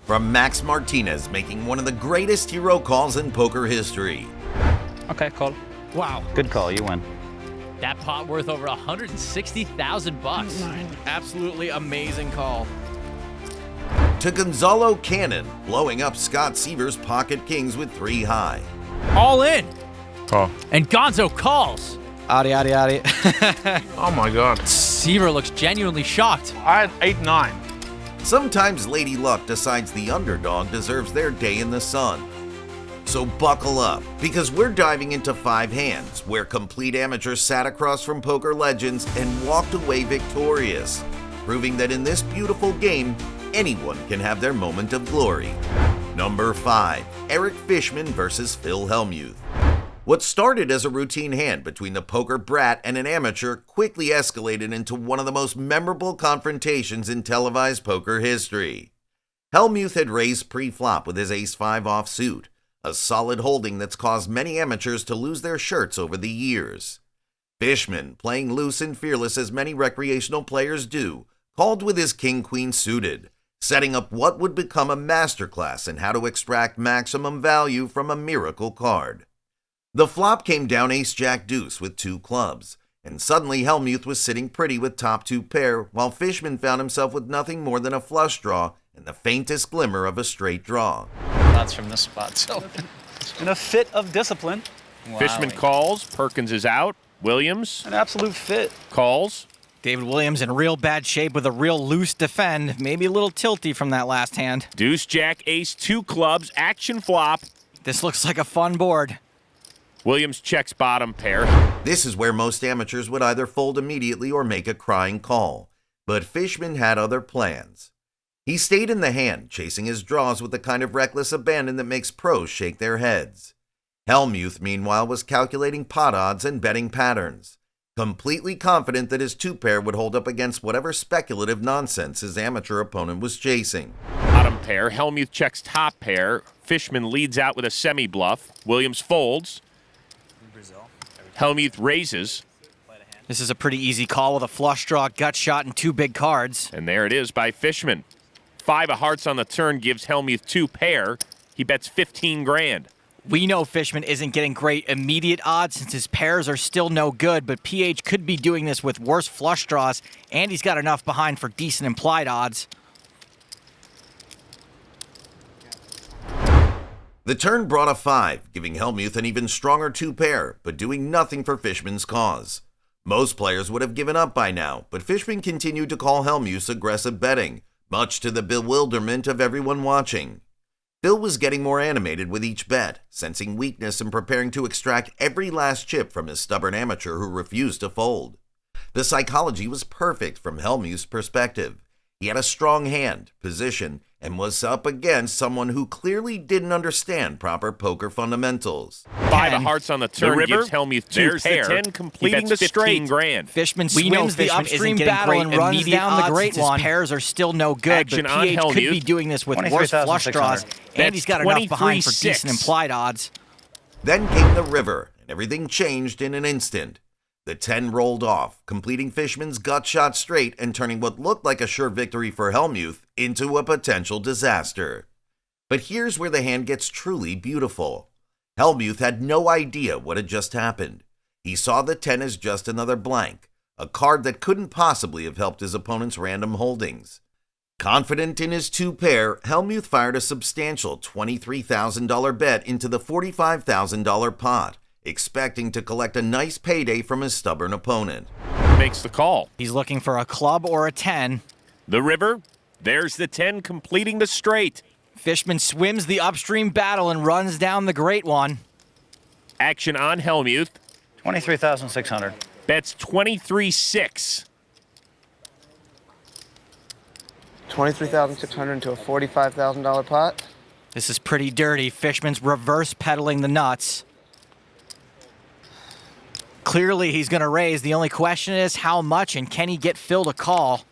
From Max Martinez making one of the greatest hero calls in poker history. Okay, call. Wow. Good call, you win. That pot worth over 160,000 bucks. Absolutely amazing call. To Gonzalo Cannon blowing up Scott Seaver's pocket kings with 3 high. All in. Call. And Gonzo calls. Adi. Oh my god. Seaver looks genuinely shocked. I had 8-9. Sometimes Lady Luck decides the underdog deserves their day in the sun. So buckle up, because we're diving into 5 hands where complete amateurs sat across from poker legends and walked away victorious, proving that in this beautiful game, anyone can have their moment of glory. Number 5, Eric Fishman versus Phil Hellmuth. What started as a routine hand between the poker brat and an amateur quickly escalated into one of the most memorable confrontations in televised poker history. Hellmuth had raised pre-flop with his ace-5 offsuit, a solid holding that's caused many amateurs to lose their shirts over the years. Fishman, playing loose and fearless as many recreational players do, called with his king-queen suited, setting up what would become a masterclass in how to extract maximum value from a miracle card. The flop came down ace-jack deuce with 2 clubs, and suddenly Hellmuth was sitting pretty with top 2 pair, while Fishman found himself with nothing more than a flush draw and the faintest glimmer of a straight draw. Thoughts from this spot, so in a fit of discipline. Fishman calls, Perkins is out, Williams An absolute fit. calls. David Williams in real bad shape with a real loose defend. Maybe a little tilty from that last hand. Deuce, jack, ace, 2 clubs, action flop. This looks like a fun board. Williams checks bottom pair. This is where most amateurs would either fold immediately or make a crying call, but Fishman had other plans. He stayed in the hand, chasing his draws with the kind of reckless abandon that makes pros shake their heads. Hellmuth, meanwhile, was calculating pot odds and betting patterns, completely confident that his 2-pair would hold up against whatever speculative nonsense his amateur opponent was chasing. Bottom pair, Hellmuth checks top pair. Fishman leads out with a semi-bluff. Williams folds. Hellmuth raises. This is a pretty easy call with a flush draw, gut shot, and 2 big cards. And there it is by Fishman. 5 of hearts on the turn gives Hellmuth 2 pair. He bets 15 grand. We know Fishman isn't getting great immediate odds since his pairs are still no good, but PH could be doing this with worse flush draws, and he's got enough behind for decent implied odds. The turn brought a 5, giving Hellmuth an even stronger 2-pair, but doing nothing for Fishman's cause. Most players would have given up by now, but Fishman continued to call Hellmuth's aggressive betting, much to the bewilderment of everyone watching. Phil was getting more animated with each bet, sensing weakness and preparing to extract every last chip from his stubborn amateur who refused to fold. The psychology was perfect from Hellmuth's perspective. He had a strong hand, position, and was up against someone who clearly didn't understand proper poker fundamentals. 5 of hearts on the turn river gives Hellmuth 2 There's pair. the 10 completing He the bets straight. 15 grand. Fishman We know swims the Fishman upstream isn't getting battle great and runs immediate down the odds great since one. his pairs are still no good, Action but on PH could Hellmuth. be doing this with worse flush draws, 23,600. and he's got enough behind for 23-6. decent implied odds. Then came the river, and everything changed in an instant. The 10 rolled off, completing Fishman's gut shot straight and turning what looked like a sure victory for Hellmuth into a potential disaster. But here's where the hand gets truly beautiful. Hellmuth had no idea what had just happened. He saw the 10 as just another blank, a card that couldn't possibly have helped his opponent's random holdings. Confident in his 2-pair, Hellmuth fired a substantial $23,000 bet into the $45,000 pot, expecting to collect a nice payday from his stubborn opponent. Makes the call. He's looking for a club or a 10. The river. There's the 10 completing the straight. Fishman swims the upstream battle and runs down the great one. Action on Hellmuth. 23,600. Bets 23-6. 23,600 into a $45,000 pot. This is pretty dirty. Fishman's reverse pedaling the nuts. Clearly, he's going to raise. The only question is how much, and can he get Phil to call?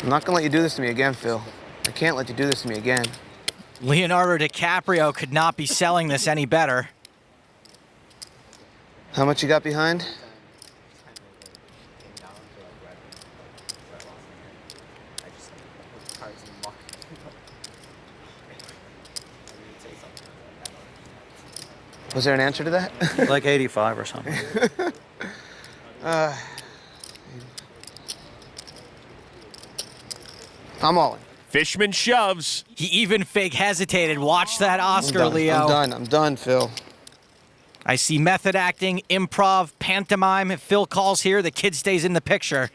I'm not gonna let you do this to me again, Phil. I can't let you do this to me again. Leonardo DiCaprio could not be selling this any better. How much you got behind? Was there an answer to that? Like 85 or something. I'm all in. Fishman shoves. He even fake hesitated. Watch that Oscar, Leo. I'm done, Phil. I see method acting, improv, pantomime. If Phil calls here, the kid stays in the picture.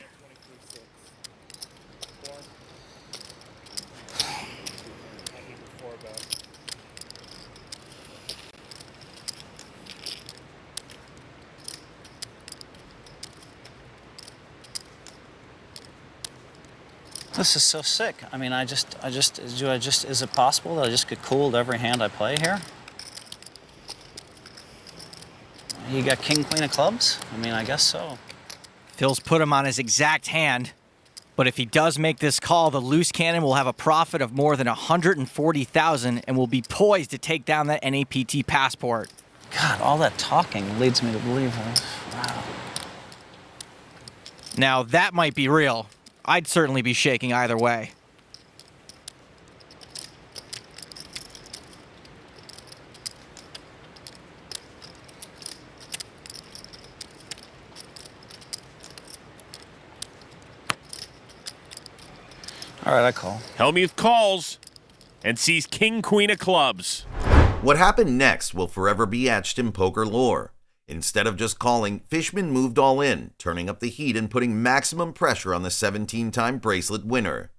This is so sick. I mean, is it possible that I just get cooled every hand I play here? You got king, queen of clubs? I mean, I guess so. Phil's put him on his exact hand. But if he does make this call, the loose cannon will have a profit of more than $140,000 and will be poised to take down that NAPT passport. God, all that talking leads me to believe that. Wow. Now, that might be real. I'd certainly be shaking either way. All right, I call. Hellmuth calls and sees king, queen of clubs. What happened next will forever be etched in poker lore. Instead of just calling, Fishman moved all in, turning up the heat and putting maximum pressure on the 17-time bracelet winner.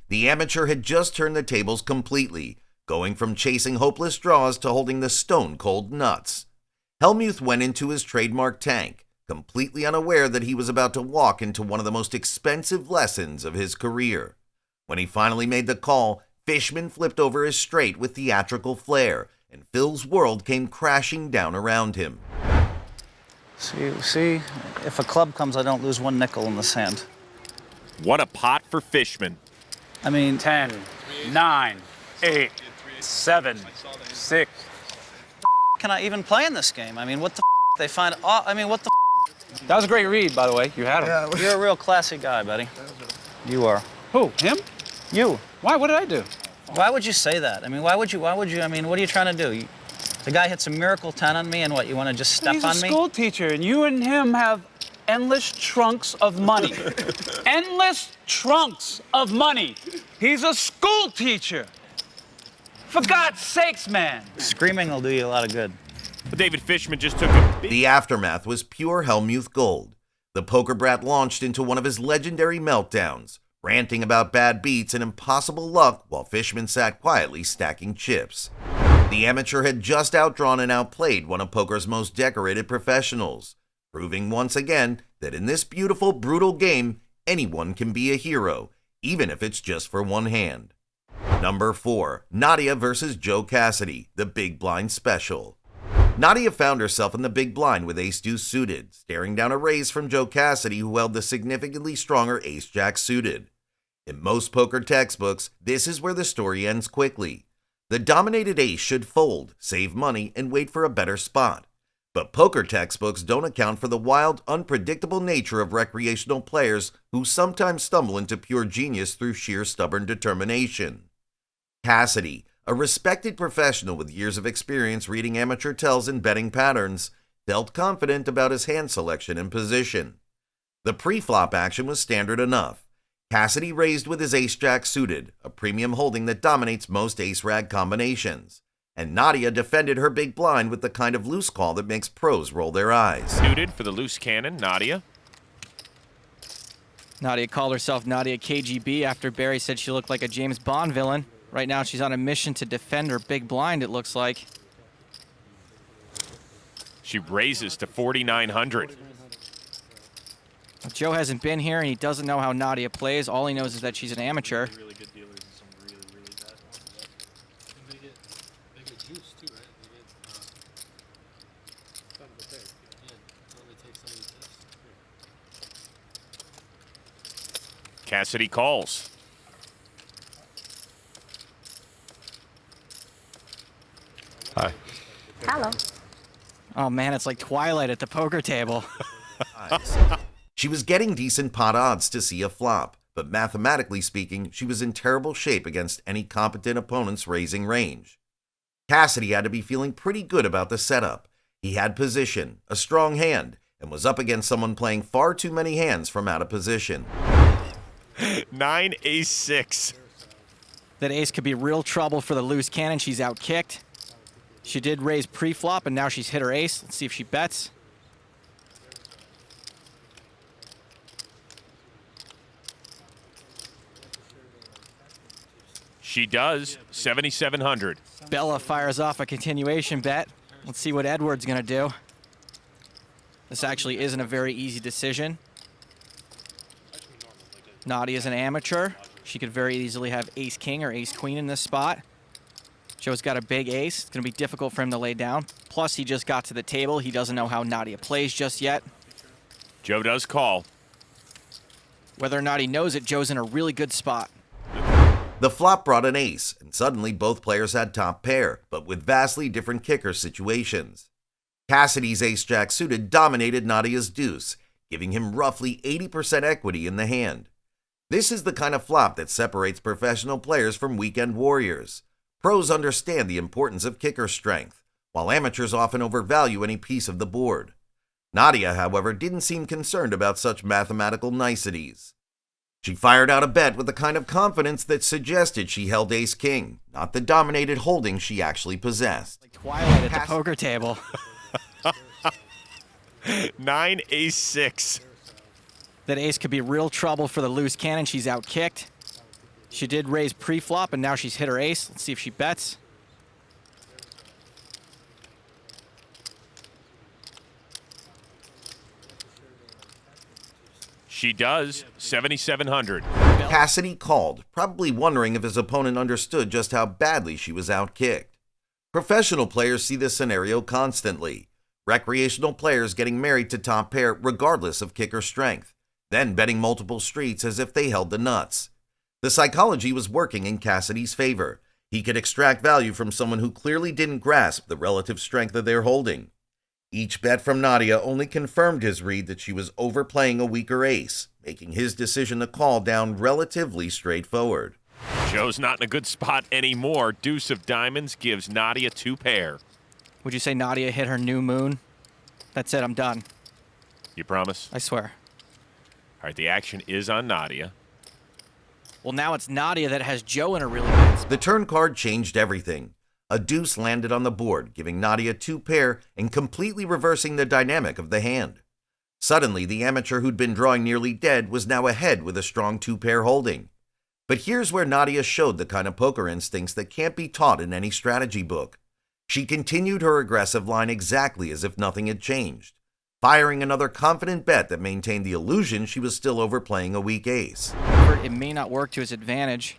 The amateur had just turned the tables completely, going from chasing hopeless draws to holding the stone-cold nuts. Hellmuth went into his trademark tank, completely unaware that he was about to walk into one of the most expensive lessons of his career. When he finally made the call, Fishman flipped over his straight with theatrical flair, and Phil's world came crashing down around him. See, if a club comes, I don't lose one nickel in this hand. What a pot for Fishman. I mean, 10, 9, 8, 7, 6. can I even play in this game? I mean, what the they find? I mean, what the? That was a great read, by the way. You had him. You're a real classy guy, buddy. You are. Who? Him? You. Why? What did I do? Why would you say that? I mean, why would you? I mean, what are you trying to do? The guy hits a miracle 10 on me, and what? You want to just step He's on a me? school teacher, and you and him have endless trunks of money. Endless trunks of money. He's a school teacher. For God's sakes, man. Screaming will do you a lot of good. But David Fishman just took a big... The aftermath was pure Hellmuth gold. The poker brat launched into one of his legendary meltdowns, ranting about bad beats and impossible luck while Fishman sat quietly stacking chips. The amateur had just outdrawn and outplayed one of poker's most decorated professionals, proving once again that in this beautiful, brutal game, anyone can be a hero, even if it's just for one hand. Number 4, Nadia versus Joe Cassidy, the Big Blind Special. Nadia found herself in the big blind with ace-deuce suited, staring down a raise from Joe Cassidy, who held the significantly stronger ace-jack suited. In most poker textbooks, this is where the story ends quickly. The dominated ace should fold, save money, and wait for a better spot. But poker textbooks don't account for the wild, unpredictable nature of recreational players who sometimes stumble into pure genius through sheer stubborn determination. Cassidy, a respected professional with years of experience reading amateur tells and betting patterns, felt confident about his hand selection and position. The pre-flop action was standard enough. Cassidy raised with his ace-jack suited, a premium holding that dominates most ace-rag combinations. And Nadia defended her big blind with the kind of loose call that makes pros roll their eyes. Suited for the loose cannon, Nadia. Nadia called herself Nadia KGB after Barry said she looked like a James Bond villain. Right now, she's on a mission to defend her big blind, it looks like. She raises to 4,900. Joe hasn't been here, and he doesn't know how Nadia plays. All he knows is that she's an amateur. Cassidy calls. Hi. Hello. Oh, man, it's like Twilight at the poker table. She was getting decent pot odds to see a flop, but mathematically speaking, she was in terrible shape against any competent opponent's raising range. Cassidy had to be feeling pretty good about the setup. He had position, a strong hand, and was up against someone playing far too many hands from out of position. 9 ace 6. That ace could be real trouble for the loose cannon. She's outkicked. She did raise pre-flop, and now she's hit her ace. Let's see if she bets. She does. 7,700. Bella fires off a continuation bet. Let's see what Edward's going to do. This actually isn't a very easy decision. Nadia's an amateur. She could very easily have ace-king or ace-queen in this spot. Joe's got a big ace. It's going to be difficult for him to lay down. Plus, he just got to the table. He doesn't know how Nadia plays just yet. Joe does call. Whether or not he knows it, Joe's in a really good spot. The flop brought an ace, and suddenly both players had top pair, but with vastly different kicker situations. Cassidy's ace-jack suited dominated Nadia's deuce, giving him roughly 80% equity in the hand. This is the kind of flop that separates professional players from weekend warriors. Pros understand the importance of kicker strength, while amateurs often overvalue any piece of the board. Nadia, however, didn't seem concerned about such mathematical niceties. She fired out a bet with the kind of confidence that suggested she held ace-king, not the dominated holding she actually possessed. Like Twilight at the poker table. 9 ace 6. That ace could be real trouble for the loose cannon. She's outkicked. She did raise pre-flop, and now she's hit her ace. Let's see if she bets. She does. 7,700. Cassidy called, probably wondering if his opponent understood just how badly she was outkicked. Professional players see this scenario constantly. Recreational players getting married to top pair regardless of kicker strength, then betting multiple streets as if they held the nuts. The psychology was working in Cassidy's favor. He could extract value from someone who clearly didn't grasp the relative strength of their holding. Each bet from Nadia only confirmed his read that she was overplaying a weaker ace, making his decision to call down relatively straightforward. Joe's not in a good spot anymore. Deuce of diamonds gives Nadia 2 pair. Would you say Nadia hit her new moon? That's it, I'm done. You promise? I swear. All right, the action is on Nadia. Well, now it's Nadia that has Joe in a really bad spot. The turn card changed everything. A deuce landed on the board, giving Nadia 2 pair and completely reversing the dynamic of the hand. Suddenly, the amateur who'd been drawing nearly dead was now ahead with a strong 2 pair holding. But here's where Nadia showed the kind of poker instincts that can't be taught in any strategy book. She continued her aggressive line exactly as if nothing had changed, firing another confident bet that maintained the illusion she was still overplaying a weak ace. It may not work to his advantage.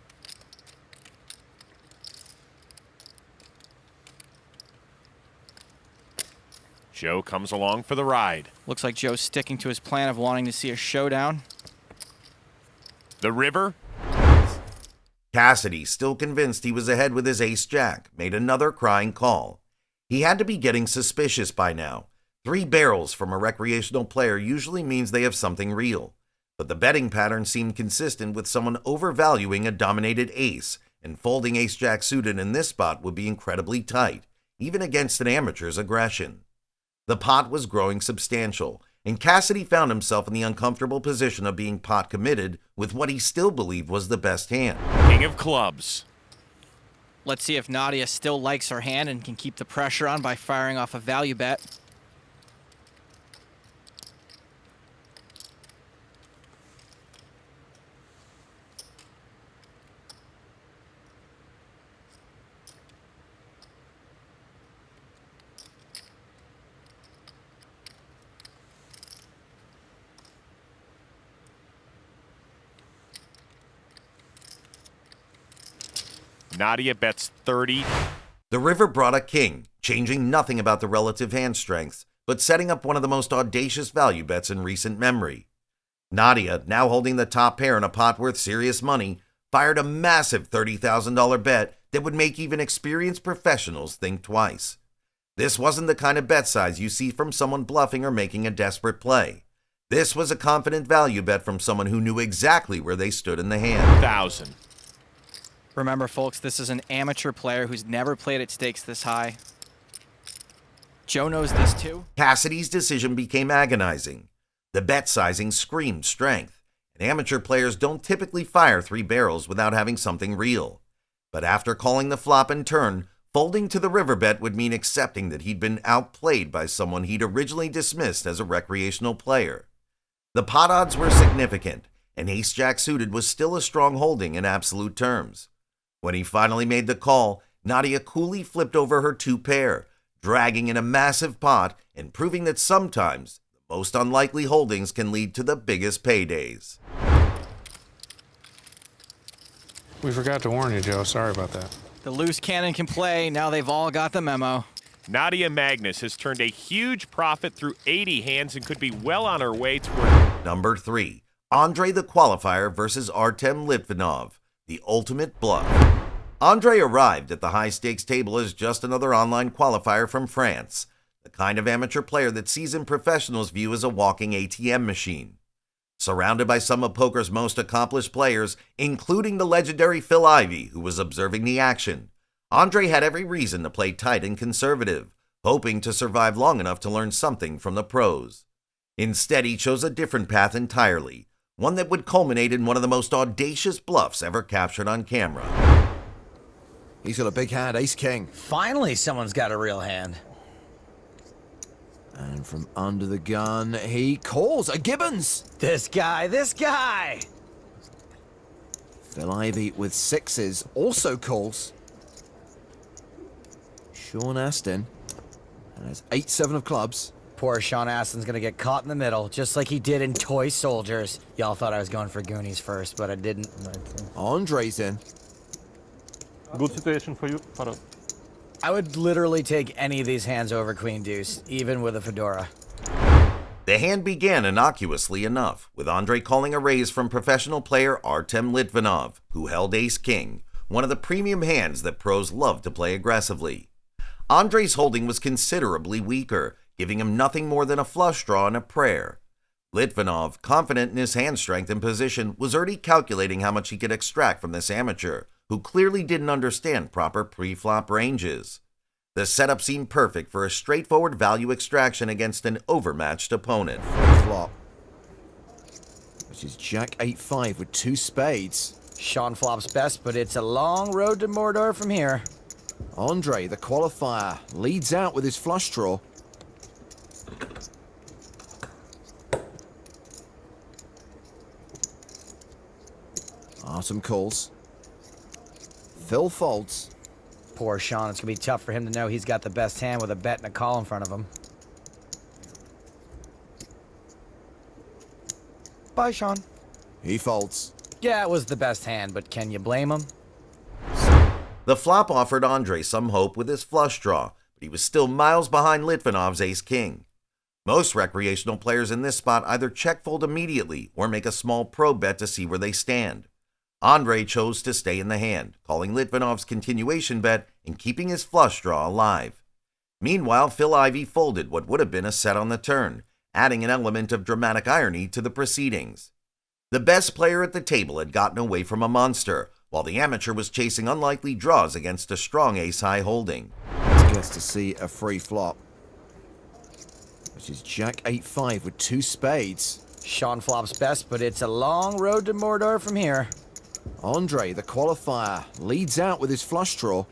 Joe comes along for the ride. Looks like Joe's sticking to his plan of wanting to see a showdown. The river. Cassidy, still convinced he was ahead with his ace-jack, made another crying call. He had to be getting suspicious by now. 3 barrels from a recreational player usually means they have something real. But the betting pattern seemed consistent with someone overvaluing a dominated ace, and folding ace-jack suited in this spot would be incredibly tight, even against an amateur's aggression. The pot was growing substantial, and Cassidy found himself in the uncomfortable position of being pot committed with what he still believed was the best hand. King of clubs. Let's see if Nadia still likes her hand and can keep the pressure on by firing off a value bet. Nadia bets 30. The river brought a king, changing nothing about the relative hand strengths, but setting up one of the most audacious value bets in recent memory. Nadia, now holding the top pair in a pot worth serious money, fired a massive $30,000 bet that would make even experienced professionals think twice. This wasn't the kind of bet size you see from someone bluffing or making a desperate play. This was a confident value bet from someone who knew exactly where they stood in the hand. 1,000. Remember, folks, this is an amateur player who's never played at stakes this high. Joe knows this too. Cassidy's decision became agonizing. The bet sizing screamed strength, and amateur players don't typically fire 3 barrels without having something real. But after calling the flop and turn, folding to the river bet would mean accepting that he'd been outplayed by someone he'd originally dismissed as a recreational player. The pot odds were significant, and ace-jack suited was still a strong holding in absolute terms. When he finally made the call, Nadia coolly flipped over her 2 pair, dragging in a massive pot and proving that sometimes the most unlikely holdings can lead to the biggest paydays. We forgot to warn you, Joe. Sorry about that. The loose cannon can play. Now they've all got the memo. Nadia Magnus has turned a huge profit through 80 hands and could be well on her way toward... Number 3, Andre the Qualifier versus Artem Litvinov, the ultimate bluff. Andre arrived at the high-stakes table as just another online qualifier from France, the kind of amateur player that seasoned professionals view as a walking ATM machine. Surrounded by some of poker's most accomplished players, including the legendary Phil Ivey, who was observing the action, Andre had every reason to play tight and conservative, hoping to survive long enough to learn something from the pros. Instead, he chose a different path entirely, one that would culminate in one of the most audacious bluffs ever captured on camera. He's got a big hand, ace-king. Finally, someone's got a real hand. And from under the gun, he calls a Gibbons. This guy. Phil Ivey with 6s also calls. Sean Astin and has 8-7 of clubs. Poor Sean Astin's gonna get caught in the middle, just like he did in Toy Soldiers. Y'all thought I was going for Goonies first, but I didn't. Andre's in. Good situation for you, Farad. I would literally take any of these hands over Queen Deuce, even with a fedora. The hand began innocuously enough, with Andre calling a raise from professional player Artem Litvinov, who held ace-king, one of the premium hands that pros love to play aggressively. Andre's holding was considerably weaker, giving him nothing more than a flush draw and a prayer. Litvinov, confident in his hand strength and position, was already calculating how much he could extract from this amateur, who clearly didn't understand proper pre-flop ranges. The setup seemed perfect for a straightforward value extraction against an overmatched opponent. Flop. Which is Jack 8-5 with 2 spades. Sean flops best, but it's a long road to Mordor from here. Andre, the qualifier, leads out with his flush draw. Artem calls. Phil folds. Poor Sean, it's gonna be tough for him to know he's got the best hand with a bet and a call in front of him. Bye, Sean. He folds. Yeah, it was the best hand, but can you blame him? The flop offered Andre some hope with his flush draw, but he was still miles behind Litvinov's ace-king. Most recreational players in this spot either check fold immediately or make a small pro bet to see where they stand. Andre chose to stay in the hand, calling Litvinov's continuation bet and keeping his flush draw alive. Meanwhile, Phil Ivey folded what would have been a set on the turn, adding an element of dramatic irony to the proceedings. The best player at the table had gotten away from a monster, while the amateur was chasing unlikely draws against a strong ace-high holding. Gets to see a free flop, which is Jack 8-5 with 2 spades. Sean flops best, but it's a long road to Mordor from here. Andre, the qualifier, leads out with his flush draw.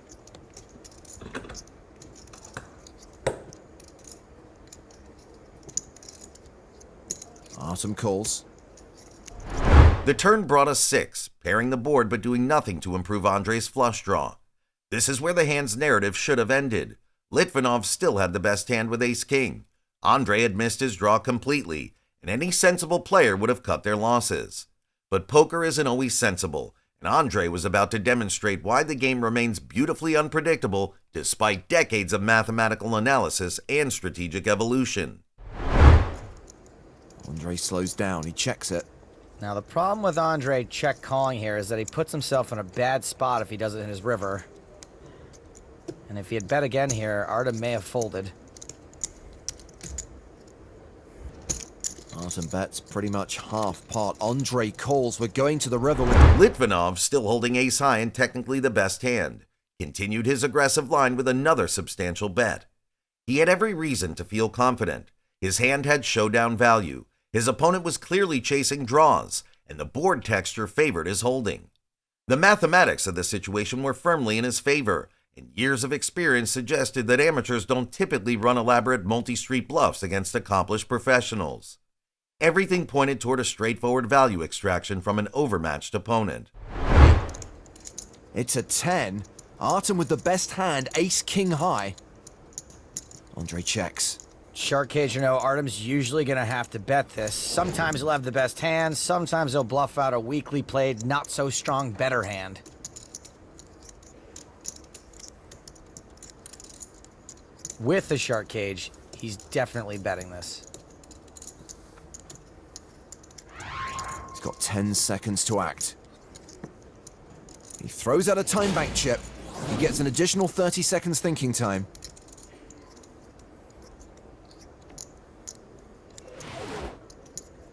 Artem calls. The turn brought a 6, pairing the board but doing nothing to improve Andre's flush draw. This is where the hand's narrative should have ended. Litvinov still had the best hand with ace-king. Andre had missed his draw completely, and any sensible player would have cut their losses. But poker isn't always sensible, and Andre was about to demonstrate why the game remains beautifully unpredictable despite decades of mathematical analysis and strategic evolution. Andre slows down, he checks it. Now the problem with Andre check calling here is that he puts himself in a bad spot if he does it in his river. And if he had bet again here, Artem may have folded. Artem bets pretty much half pot. Andre calls. We're going to the river with Litvinov, still holding ace high and technically the best hand, continued his aggressive line with another substantial bet. He had every reason to feel confident. His hand had showdown value. His opponent was clearly chasing draws, and the board texture favored his holding. The mathematics of the situation were firmly in his favor, and years of experience suggested that amateurs don't typically run elaborate multi-street bluffs against accomplished professionals. Everything pointed toward a straightforward value extraction from an overmatched opponent. It's a 10. Artem with the best hand, ace-king high. Andre checks. Shark cage or no, Artem's usually going to have to bet this. Sometimes he'll have the best hand, sometimes he'll bluff out a weakly played, not-so-strong better hand. With the shark cage, he's definitely betting this. He's got 10 seconds to act. He throws out a time bank chip. He gets an additional 30 seconds thinking time.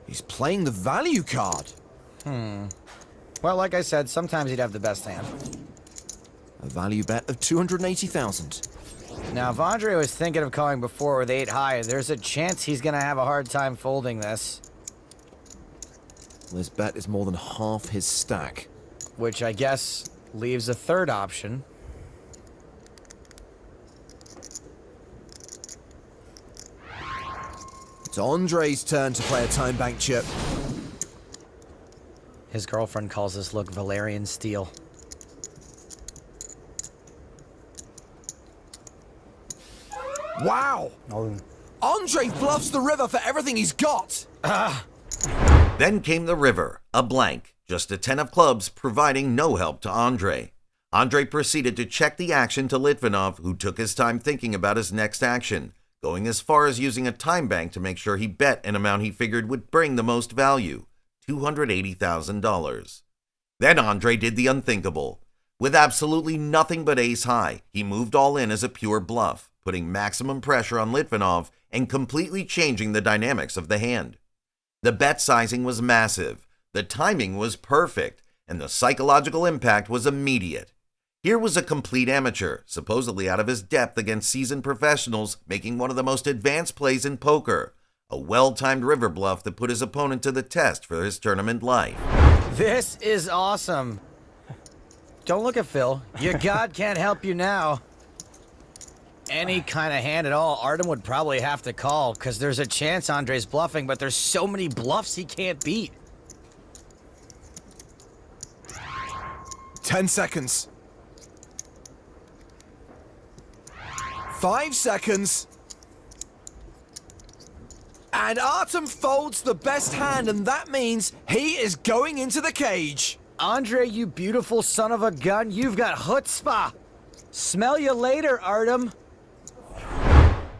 He's playing the value card. Well, like I said, sometimes he'd have the best hand. A value bet of 280,000. Now, if Andre was thinking of calling before with 8 high, there's a chance he's going to have a hard time folding this. Well, his bet is more than half his stack. Which I guess leaves a third option. It's Andre's turn to play a time bank chip. His girlfriend calls this look Valerian steel. Wow! Andre bluffs the river for everything he's got! Then came the river, a blank, just a 10 of clubs providing no help to Andre. Andre proceeded to check the action to Litvinov, who took his time thinking about his next action, going as far as using a time bank to make sure he bet an amount he figured would bring the most value, $280,000. Then Andre did the unthinkable. With absolutely nothing but ace high, he moved all in as a pure bluff, putting maximum pressure on Litvinov and completely changing the dynamics of the hand. The bet sizing was massive, the timing was perfect, and the psychological impact was immediate. Here was a complete amateur, supposedly out of his depth against seasoned professionals, making one of the most advanced plays in poker, a well-timed river bluff that put his opponent to the test for his tournament life. This is awesome. Don't look at Phil. Your God can't help you now. Any kind of hand at all, Artem would probably have to call, because there's a chance Andre's bluffing, but there's so many bluffs he can't beat. 10 seconds. 5 seconds. And Artem folds the best hand, and that means he is going into the cage. Andre, you beautiful son of a gun, you've got chutzpah. Smell you later, Artem.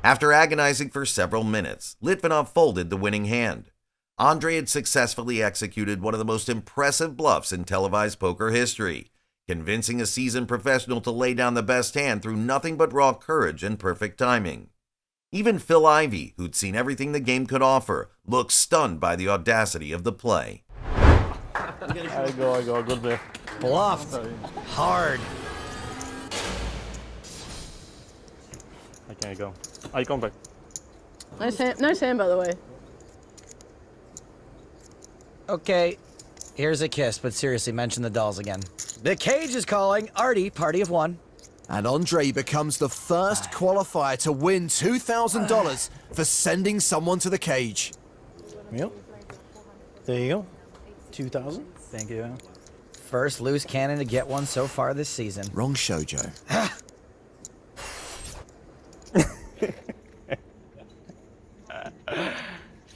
After agonizing for several minutes, Litvinov folded the winning hand. Andre had successfully executed one of the most impressive bluffs in televised poker history, convincing a seasoned professional to lay down the best hand through nothing but raw courage and perfect timing. Even Phil Ivey, who'd seen everything the game could offer, looked stunned by the audacity of the play. I go, good play. Bluffed. Hard. I can't go. I come back. Nice hand, by the way. Okay, here's a kiss, but seriously, mention the dolls again. The cage is calling. Artie, party of one. And Andre becomes the first qualifier to win $2,000 for sending someone to the cage. Yep. There you go. 2,000. Thank you. First loose cannon to get one so far this season. Wrong show, Joe.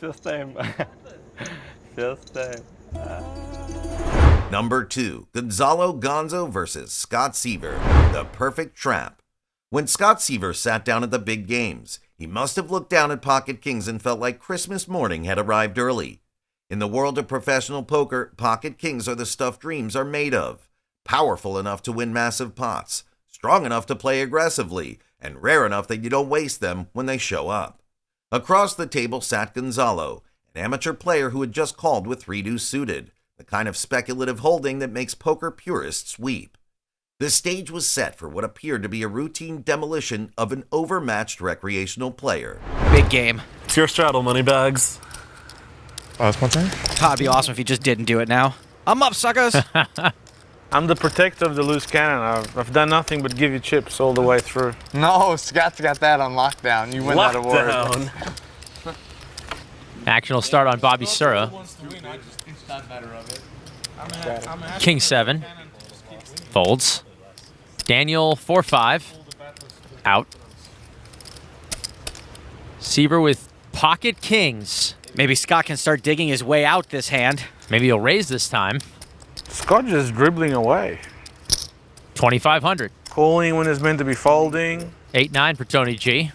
Just time. Just time. Number 2, Gonzalo Gonzo versus Scott Seaver, the perfect trap. When Scott Seaver sat down at the big games, he must have looked down at pocket kings and felt like Christmas morning had arrived early. In the world of professional poker, pocket kings are the stuff dreams are made of. Powerful enough to win massive pots, strong enough to play aggressively, and rare enough that you don't waste them when they show up. Across the table sat Gonzalo, an amateur player who had just called with 3-deuce suited, the kind of speculative holding that makes poker purists weep. The stage was set for what appeared to be a routine demolition of an overmatched recreational player. Big game. It's your straddle, moneybags. Oh, it's my turn? God, it'd be awesome if he just didn't do it now. I'm up, suckers! I'm the protector of the loose cannon. I've done nothing but give you chips all the way through. No, Scott's got that on lockdown. You win that award. Action will start on Bobby Sura. King 7. Folds. Daniel 4-5. Out. Seaver with pocket kings. Maybe Scott can start digging his way out this hand. Maybe he'll raise this time. Scott just dribbling away. 2,500. Calling when it's meant to be folding. 8-9 for Tony G.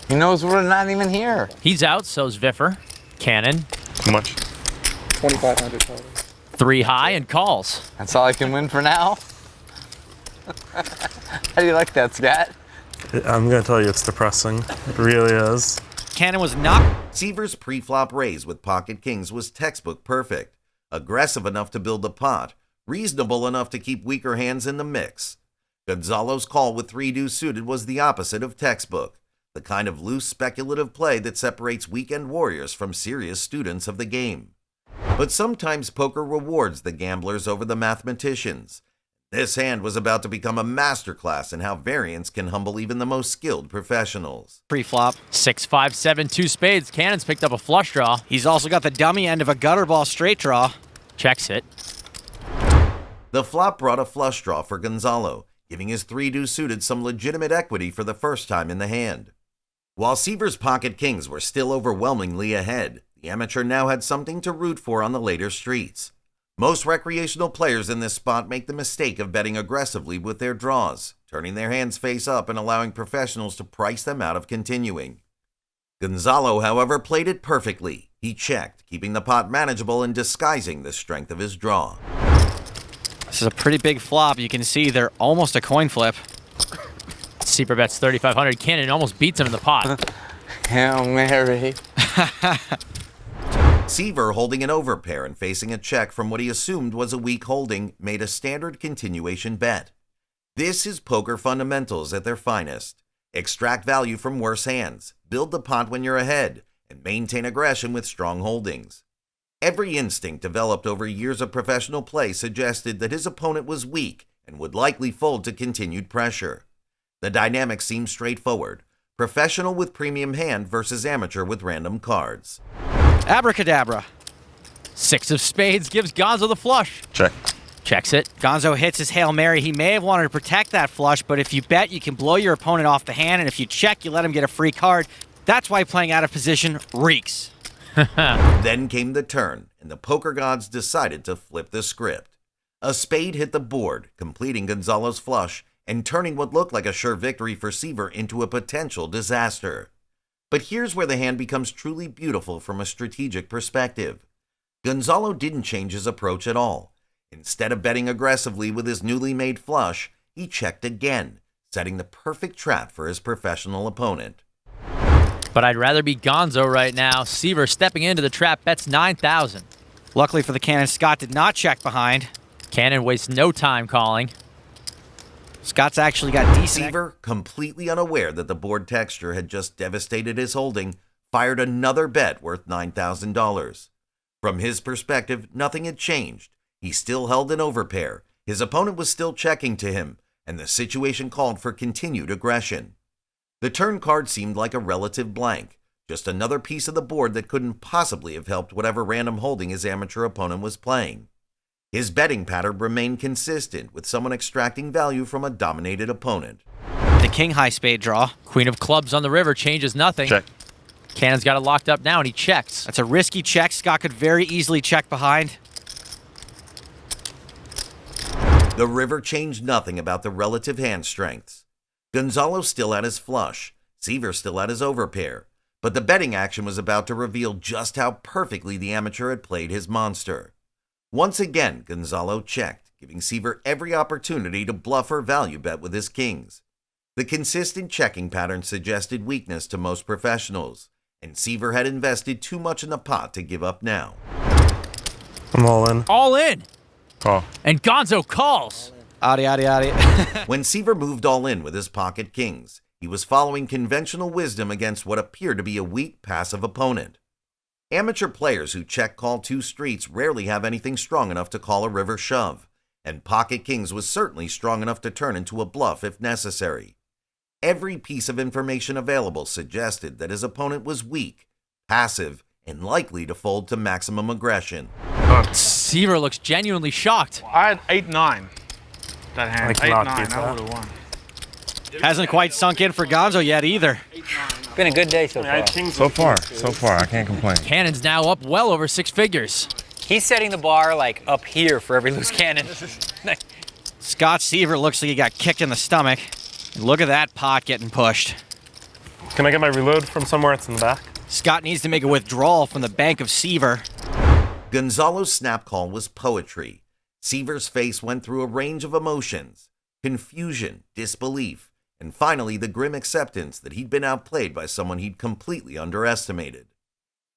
He knows we're not even here. He's out, so's Viffer. Cannon. How much? 2,500 total. 3 high and calls. That's all I can win for now. How do you like that, Scott? I'm going to tell you it's depressing. It really is. Cannon was knocked. Seaver's pre-flop raise with pocket kings was textbook perfect. Aggressive enough to build the pot, reasonable enough to keep weaker hands in the mix. Gonzalo's call with 3-deuce suited was the opposite of textbook, the kind of loose speculative play that separates weekend warriors from serious students of the game. But sometimes poker rewards the gamblers over the mathematicians. This hand was about to become a masterclass in how variance can humble even the most skilled professionals. Pre-flop. 6-5, 7, 2 spades. Cannon's picked up a flush draw. He's also got the dummy end of a gutter ball straight draw. Checks it. The flop brought a flush draw for Gonzalo, giving his 3-deuce suited some legitimate equity for the first time in the hand. While Seaver's pocket kings were still overwhelmingly ahead, the amateur now had something to root for on the later streets. Most recreational players in this spot make the mistake of betting aggressively with their draws, turning their hands face up and allowing professionals to price them out of continuing. Gonzalo, however, played it perfectly. He checked, keeping the pot manageable and disguising the strength of his draw. This is a pretty big flop. You can see they're almost a coin flip. Seaver bets 3,500. Cannon almost beats him in the pot. Hail Mary. Seaver, holding an overpair and facing a check from what he assumed was a weak holding, made a standard continuation bet. This is poker fundamentals at their finest. Extract value from worse hands, build the pot when you're ahead, and maintain aggression with strong holdings. Every instinct developed over years of professional play suggested that his opponent was weak and would likely fold to continued pressure. The dynamic seemed straightforward. Professional with premium hand versus amateur with random cards. Abracadabra. 6 of spades gives Gonzo the flush. Check. Checks it. Gonzo hits his Hail Mary. He may have wanted to protect that flush, but if you bet, you can blow your opponent off the hand, and if you check, you let him get a free card. That's why playing out of position reeks. Then came the turn, and the poker gods decided to flip the script. A spade hit the board, completing Gonzalo's flush and turning what looked like a sure victory for Seaver into a potential disaster. But here's where the hand becomes truly beautiful from a strategic perspective. Gonzalo didn't change his approach at all. Instead of betting aggressively with his newly made flush, he checked again, setting the perfect trap for his professional opponent. But I'd rather be Gonzo right now. Seaver stepping into the trap bets 9,000. Luckily for the Cannon, Scott did not check behind. Cannon wastes no time calling. Scott's actually got decent... Seaver, completely unaware that the board texture had just devastated his holding, fired another bet worth $9,000. From his perspective, nothing had changed. He still held an overpair, his opponent was still checking to him, and the situation called for continued aggression. The turn card seemed like a relative blank, just another piece of the board that couldn't possibly have helped whatever random holding his amateur opponent was playing. His betting pattern remained consistent, with someone extracting value from a dominated opponent. The king high spade draw. Queen of clubs on the river changes nothing. Check. Cannon's got it locked up now, and he checks. That's a risky check. Scott could very easily check behind. The river changed nothing about the relative hand strengths. Gonzalo still had his flush, Seaver still had his overpair, but the betting action was about to reveal just how perfectly the amateur had played his monster. Once again, Gonzalo checked, giving Seaver every opportunity to bluff or value bet with his kings. The consistent checking pattern suggested weakness to most professionals, and Seaver had invested too much in the pot to give up now. I'm all in. All in. Call. And Gonzo calls. Adi, adi, adi. When Seaver moved all in with his pocket kings, he was following conventional wisdom against what appeared to be a weak, passive opponent. Amateur players who check call two streets rarely have anything strong enough to call a river shove, and pocket kings was certainly strong enough to turn into a bluff if necessary. Every piece of information available suggested that his opponent was weak, passive, and likely to fold to maximum aggression. Seaver looks genuinely shocked. I had 8-9. That hand. I cannot 8-9. beat I that. would have won. Hasn't quite sunk in for Gonzo yet either. Been a good day so far. So far, I can't complain. Cannon's now up well over 6 figures. He's setting the bar like up here for every loose cannon. Scott Seaver looks like he got kicked in the stomach. And look at that pot getting pushed. Can I get my reload from somewhere? It's in the back. Scott needs to make a withdrawal from the bank of Seaver. Gonzalo's snap call was poetry. Seaver's face went through a range of emotions: confusion, disbelief, and finally the grim acceptance that he'd been outplayed by someone he'd completely underestimated.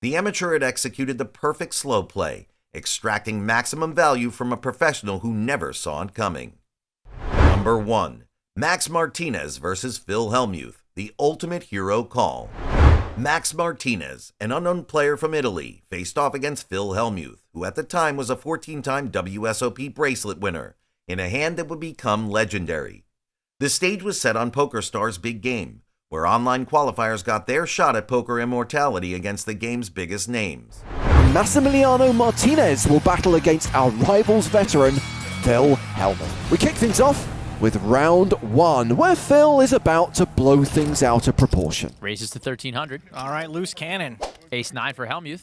The amateur had executed the perfect slow play, extracting maximum value from a professional who never saw it coming. Number 1. Max Martinez versus Phil Hellmuth, the ultimate hero call. Max Martinez, an unknown player from Italy, faced off against Phil Hellmuth, who at the time was a 14-time WSOP bracelet winner, in a hand that would become legendary. The stage was set on PokerStar's big game, where online qualifiers got their shot at poker immortality against the game's biggest names. Massimiliano Martinez will battle against our rival's veteran, Phil Hellmuth. We kick things off with round 1, where Phil is about to blow things out of proportion. Raises to 1,300. All right, loose cannon. Ace-9 for Hellmuth.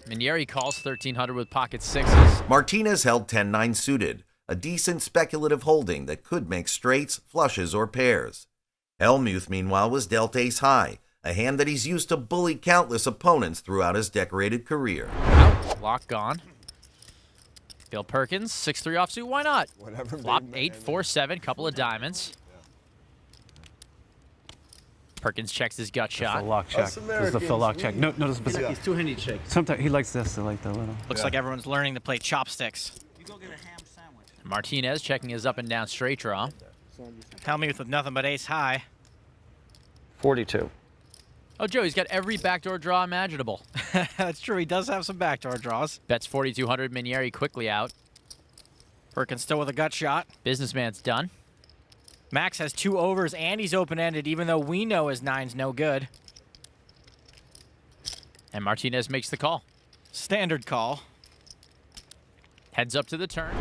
Minieri calls 1,300 with pocket sixes. Martinez held 10-9 suited, a decent speculative holding that could make straights, flushes, or pairs. Hellmuth, meanwhile, was dealt ace-high, a hand that he's used to bully countless opponents throughout his decorated career. Out. Lock gone. Bill Perkins, 6-3 offsuit, why not? Flop 8-4-7, couple of diamonds. Perkins checks his gut shot. The lock check. This is the Phil lock check. No, this is He's two-handed check. Sometimes he likes this. I like that little. Looks like everyone's learning to play chopsticks. Martinez checking his up and down straight draw. Hellmuth with nothing but ace high. 42. Oh, Joe, he's got every backdoor draw imaginable. That's true, he does have some backdoor draws. Bets 4,200, Minieri quickly out. Perkins still with a gut shot. Businessman's done. Max has 2 overs and he's open-ended, even though we know his 9's no good. And Martinez makes the call. Standard call. Heads up to the turn.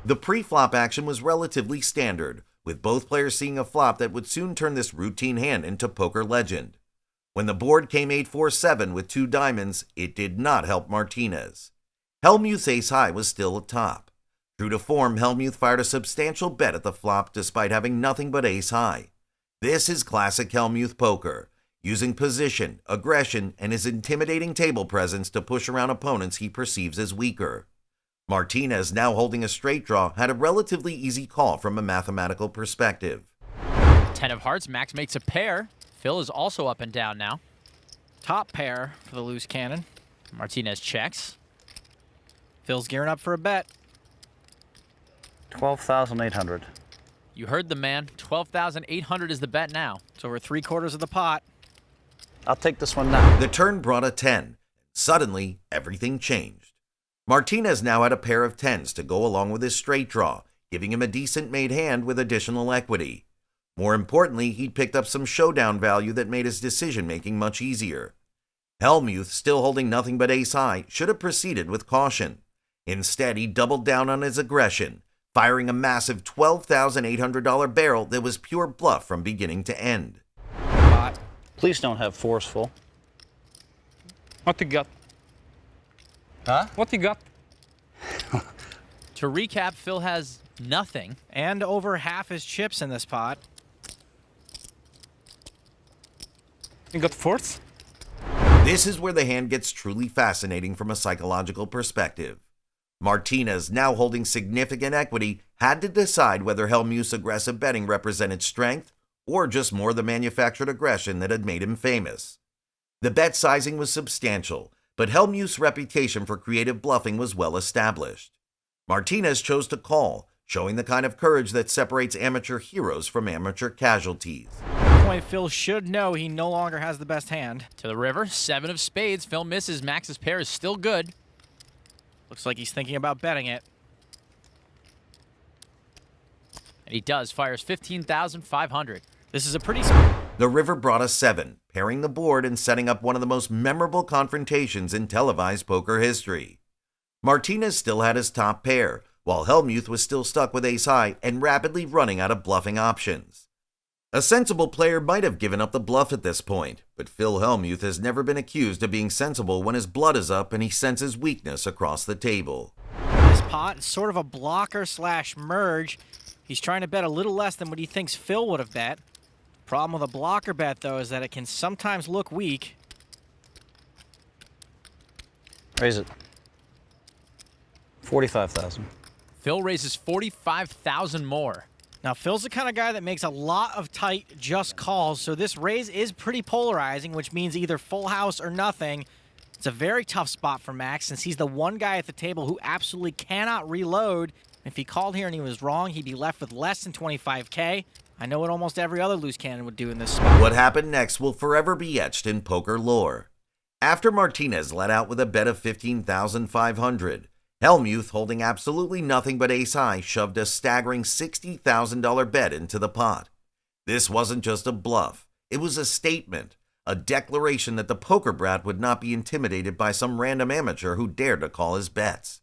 The pre-flop action was relatively standard, with both players seeing a flop that would soon turn this routine hand into poker legend. When the board came 8-4-7 with 2 diamonds, it did not help Martinez. Hellmuth's ace-high was still atop. True to form, Hellmuth fired a substantial bet at the flop despite having nothing but ace-high. This is classic Hellmuth poker, using position, aggression, and his intimidating table presence to push around opponents he perceives as weaker. Martinez, now holding a straight draw, had a relatively easy call from a mathematical perspective. 10 of hearts, Max makes a pair. Phil is also up and down now. Top pair for the loose cannon. Martinez checks. Phil's gearing up for a bet. 12,800. You heard the man. 12,800 is the bet now. It's over 3/4 of the pot. I'll take this one now. The turn brought a 10. Suddenly, everything changed. Martinez now had a pair of 10s to go along with his straight draw, giving him a decent made hand with additional equity. More importantly, he'd picked up some showdown value that made his decision-making much easier. Hellmuth, still holding nothing but ace-high, should have proceeded with caution. Instead, he doubled down on his aggression, firing a massive $12,800 barrel that was pure bluff from beginning to end. Please don't have forceful. What you got? Huh? What you got? To recap, Phil has nothing. And over half his chips in this pot. You got fourths? This is where the hand gets truly fascinating from a psychological perspective. Martinez, now holding significant equity, had to decide whether Hellmuth's aggressive betting represented strength or just more the manufactured aggression that had made him famous. The bet sizing was substantial, but Hellmuth's reputation for creative bluffing was well established. Martinez chose to call, showing the kind of courage that separates amateur heroes from amateur casualties. At this point, Phil should know he no longer has the best hand. To the river, 7 of spades. Phil misses. Max's pair is still good. Looks like he's thinking about betting it. And he does. Fires 15,500. This is a pretty... The river brought a 7, pairing the board and setting up one of the most memorable confrontations in televised poker history. Martinez still had his top pair, while Hellmuth was still stuck with ace-high and rapidly running out of bluffing options. A sensible player might have given up the bluff at this point, but Phil Hellmuth has never been accused of being sensible when his blood is up and he senses weakness across the table. This pot is sort of a blocker/merge. He's trying to bet a little less than what he thinks Phil would have bet. Problem with a blocker bet, though, is that it can sometimes look weak. Raise it. 45,000. Phil raises 45,000 more. Now, Phil's the kind of guy that makes a lot of tight just calls, so this raise is pretty polarizing, which means either full house or nothing. It's a very tough spot for Max, since he's the one guy at the table who absolutely cannot reload. If he called here and he was wrong, he'd be left with less than 25K. I know what almost every other loose cannon would do in this spot. What happened next will forever be etched in poker lore. After Martinez let out with a bet of 15,500, Hellmuth, holding absolutely nothing but ace-high, shoved a staggering $60,000 bet into the pot. This wasn't just a bluff. It was a statement, a declaration that the poker brat would not be intimidated by some random amateur who dared to call his bets.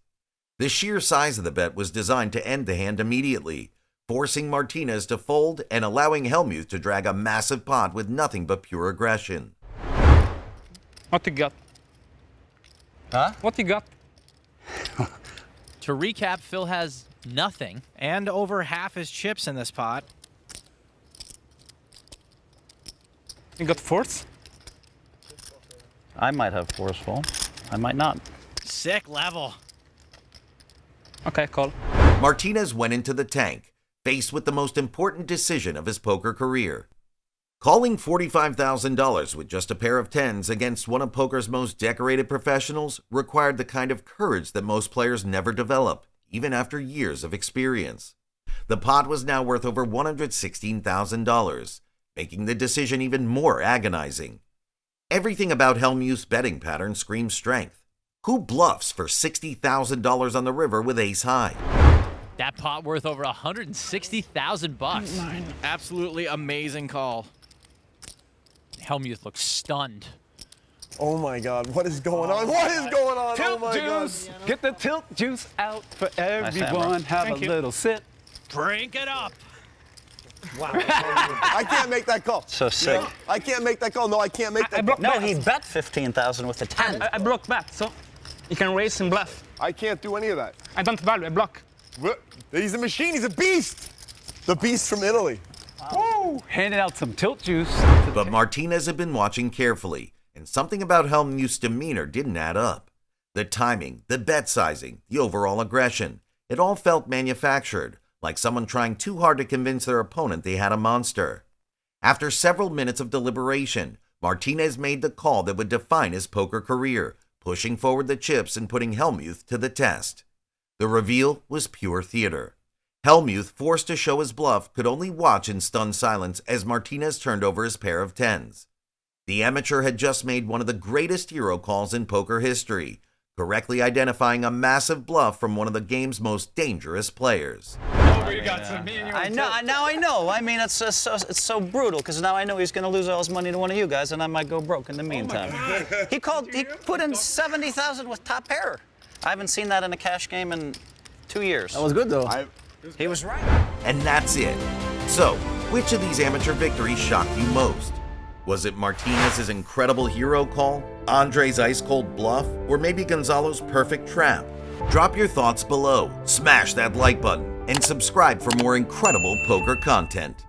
The sheer size of the bet was designed to end the hand immediately, forcing Martinez to fold and allowing Hellmuth to drag a massive pot with nothing but pure aggression. What you got? Huh? What you got? To recap, Phil has nothing. And over half his chips in this pot. You got fourths? I might have fours full. I might not. Sick level. Okay, call. Martinez went into the tank, faced with the most important decision of his poker career. Calling $45,000 with just a pair of tens against one of poker's most decorated professionals required the kind of courage that most players never develop, even after years of experience. The pot was now worth over $116,000, making the decision even more agonizing. Everything about Hellmuth's betting pattern screams strength. Who bluffs for $60,000 on the river with ace-high? That pot worth over 160,000 bucks. Absolutely amazing call. Hellmuth looks stunned. Oh my God, what is going on? What is going on? Tilt oh my juice! God. Get the tilt juice out for everyone. Have a little sip. Drink it up. Wow. I can't make that call. So sick. No, I can't make that call. No, I can't make that call. No, he bet 15,000 with a 10. I block bet, so you can raise and bluff. I can't do any of that. I don't value, I block. He's a machine. He's a beast. The beast from Italy. Woo! Handing out some tilt juice. But Martinez had been watching carefully, and something about Hellmuth's demeanor didn't add up. The timing, the bet sizing, the overall aggression, it all felt manufactured, like someone trying too hard to convince their opponent they had a monster. After several minutes of deliberation, Martinez made the call that would define his poker career, pushing forward the chips and putting Hellmuth to the test. The reveal was pure theater. Hellmuth, forced to show his bluff, could only watch in stunned silence as Martinez turned over his pair of tens. The amateur had just made one of the greatest hero calls in poker history, correctly identifying a massive bluff from one of the game's most dangerous players. I know. Now I know. I mean, it's so brutal because now I know he's going to lose all his money to one of you guys, and I might go broke in the meantime. He put in 70,000 with top pair. I haven't seen that in a cash game in 2 years. That was good though. He was right. And that's it. So, which of these amateur victories shocked you most? Was it Martinez's incredible hero call, Andre's ice-cold bluff, or maybe Gonzalo's perfect trap? Drop your thoughts below, smash that like button, and subscribe for more incredible poker content.